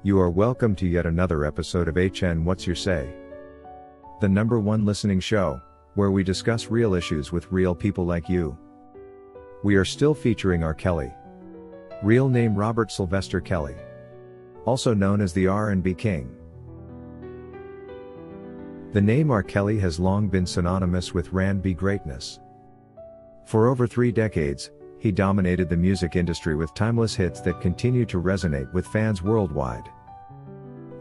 You are welcome to yet another episode of HN What's Your Say? The #1 listening show, where we discuss real issues with real people like you. We are still featuring R. Kelly. Real name Robert Sylvester Kelly. Also known as the R&B King. The name R. Kelly has long been synonymous with R&B greatness. For over 3 decades, he dominated the music industry with timeless hits that continue to resonate with fans worldwide.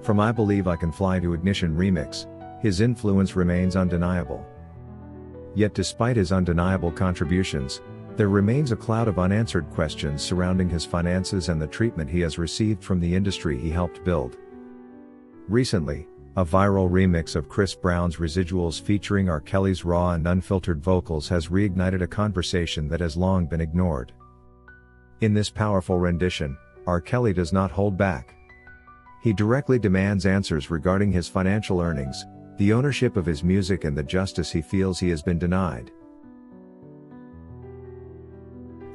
From I Believe I Can Fly to Ignition Remix, his influence remains undeniable. Yet despite his undeniable contributions, there remains a cloud of unanswered questions surrounding his finances and the treatment he has received from the industry he helped build. Recently, a viral remix of Chris Brown's Residuals featuring R. Kelly's raw and unfiltered vocals has reignited a conversation that has long been ignored. In this powerful rendition, R. Kelly does not hold back. He directly demands answers regarding his financial earnings, the ownership of his music and the justice he feels he has been denied.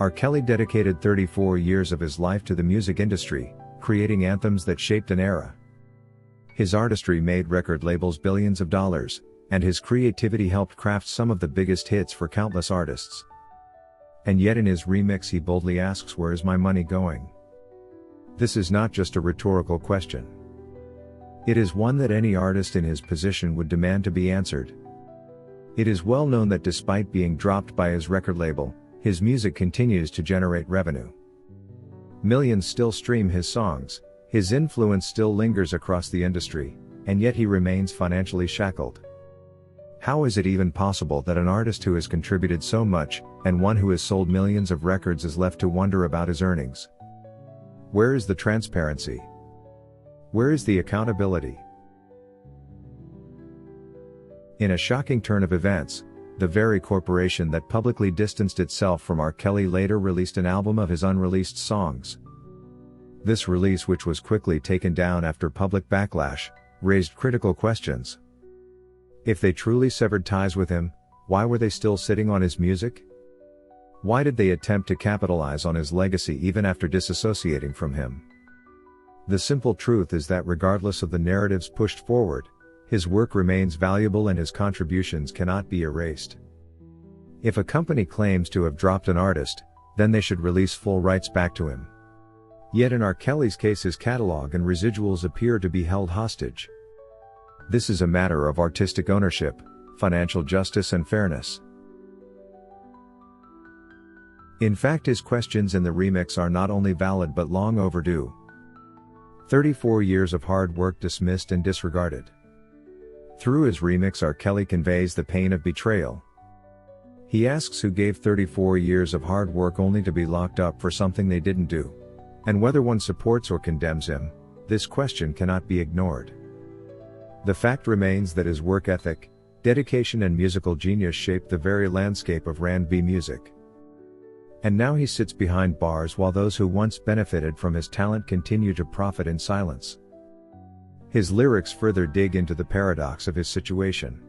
R. Kelly dedicated 34 years of his life to the music industry, creating anthems that shaped an era. His artistry made record labels billions of dollars, and his creativity helped craft some of the biggest hits for countless artists. And yet in his remix he boldly asks, "Where is my money going?" This is not just a rhetorical question. It is one that any artist in his position would demand to be answered. It is well known that despite being dropped by his record label, his music continues to generate revenue. Millions still stream his songs. His influence still lingers across the industry, and yet he remains financially shackled. How is it even possible that an artist who has contributed so much, and one who has sold millions of records is left to wonder about his earnings? Where is the transparency? Where is the accountability? In a shocking turn of events, the very corporation that publicly distanced itself from R. Kelly later released an album of his unreleased songs. This release, which was quickly taken down after public backlash, raised critical questions. If they truly severed ties with him, why were they still sitting on his music? Why did they attempt to capitalize on his legacy even after disassociating from him? The simple truth is that regardless of the narratives pushed forward, his work remains valuable and his contributions cannot be erased. If a company claims to have dropped an artist, then they should release full rights back to him. Yet in R. Kelly's case his catalog and residuals appear to be held hostage. This is a matter of artistic ownership, financial justice and fairness. In fact, his questions in the remix are not only valid but long overdue. 34 years of hard work dismissed and disregarded. Through his remix, R. Kelly conveys the pain of betrayal. He asks who gave 34 years of hard work only to be locked up for something they didn't do. And whether one supports or condemns him, this question cannot be ignored. The fact remains that his work ethic, dedication and musical genius shaped the very landscape of R&B music. And now he sits behind bars while those who once benefited from his talent continue to profit in silence. His lyrics further dig into the paradox of his situation.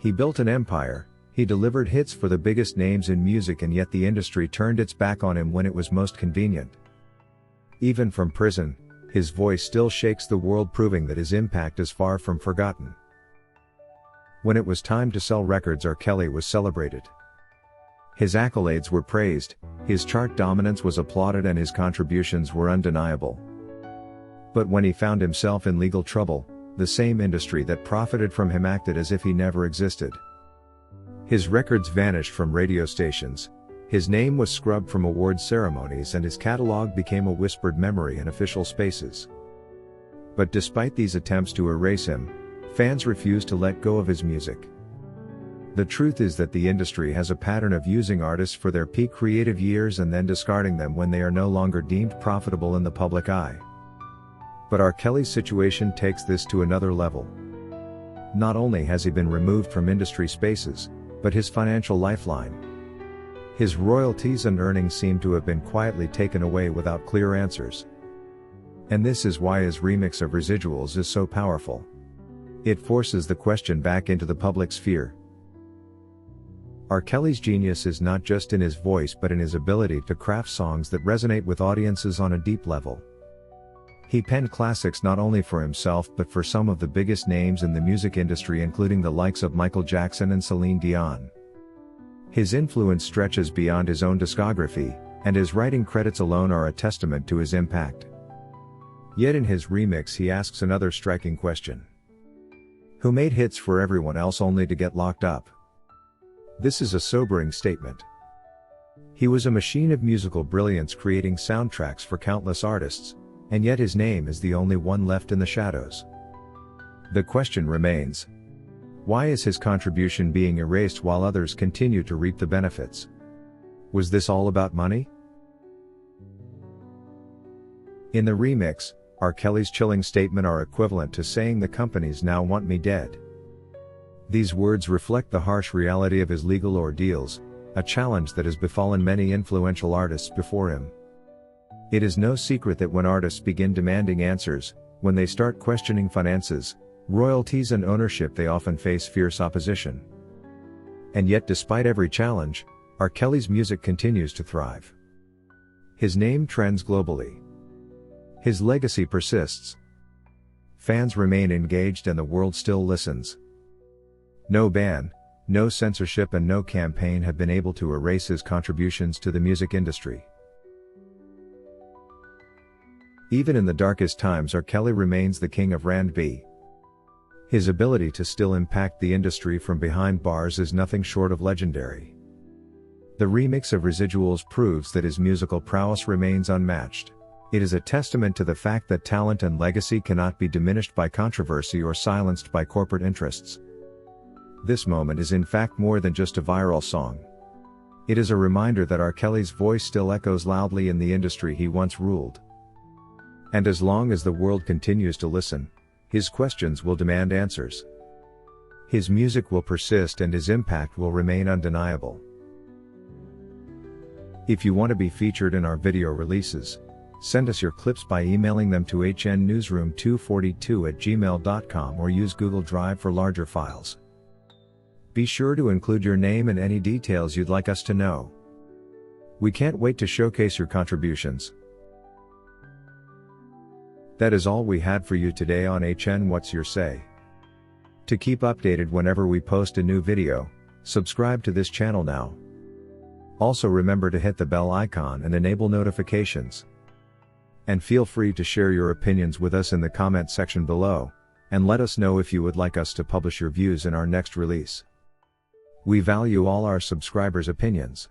He built an empire, he delivered hits for the biggest names in music, and yet the industry turned its back on him when it was most convenient. Even from prison, his voice still shakes the world, proving that his impact is far from forgotten. When it was time to sell records, R. Kelly was celebrated. His accolades were praised, his chart dominance was applauded, and his contributions were undeniable. But when he found himself in legal trouble, the same industry that profited from him acted as if he never existed. His records vanished from radio stations. His name was scrubbed from award ceremonies and his catalog became a whispered memory in official spaces. But despite these attempts to erase him, fans refuse to let go of his music. The truth is that the industry has a pattern of using artists for their peak creative years and then discarding them when they are no longer deemed profitable in the public eye. But R. Kelly's situation takes this to another level. Not only has he been removed from industry spaces, but his financial lifeline. His royalties and earnings seem to have been quietly taken away without clear answers. And this is why his remix of Residuals is so powerful. It forces the question back into the public sphere. R. Kelly's genius is not just in his voice but in his ability to craft songs that resonate with audiences on a deep level. He penned classics not only for himself but for some of the biggest names in the music industry, including the likes of Michael Jackson and Celine Dion. His influence stretches beyond his own discography, and his writing credits alone are a testament to his impact. Yet in his remix he asks another striking question. Who made hits for everyone else only to get locked up? This is a sobering statement. He was a machine of musical brilliance, creating soundtracks for countless artists, and yet his name is the only one left in the shadows. The question remains: why is his contribution being erased while others continue to reap the benefits? Was this all about money? In the remix, R. Kelly's chilling statement are equivalent to saying the companies now want me dead. These words reflect the harsh reality of his legal ordeals, a challenge that has befallen many influential artists before him. It is no secret that when artists begin demanding answers, when they start questioning finances, royalties and ownership, they often face fierce opposition. And yet despite every challenge, R. Kelly's music continues to thrive. His name trends globally. His legacy persists. Fans remain engaged and the world still listens. No ban, no censorship and no campaign have been able to erase his contributions to the music industry. Even in the darkest times, R. Kelly remains the king of R&B. His ability to still impact the industry from behind bars is nothing short of legendary. The remix of Residuals proves that his musical prowess remains unmatched. It is a testament to the fact that talent and legacy cannot be diminished by controversy or silenced by corporate interests. This moment is in fact more than just a viral song. It is a reminder that R. Kelly's voice still echoes loudly in the industry he once ruled. And as long as the world continues to listen, his questions will demand answers. His music will persist and his impact will remain undeniable. If you want to be featured in our video releases, send us your clips by emailing them to hnnewsroom242@gmail.com or use Google Drive for larger files. Be sure to include your name and any details you'd like us to know. We can't wait to showcase your contributions. That is all we had for you today on HN What's Your Say. To keep updated whenever we post a new video, subscribe to this channel now. Also remember to hit the bell icon and enable notifications. And feel free to share your opinions with us in the comment section below, and let us know if you would like us to publish your views in our next release. We value all our subscribers' opinions.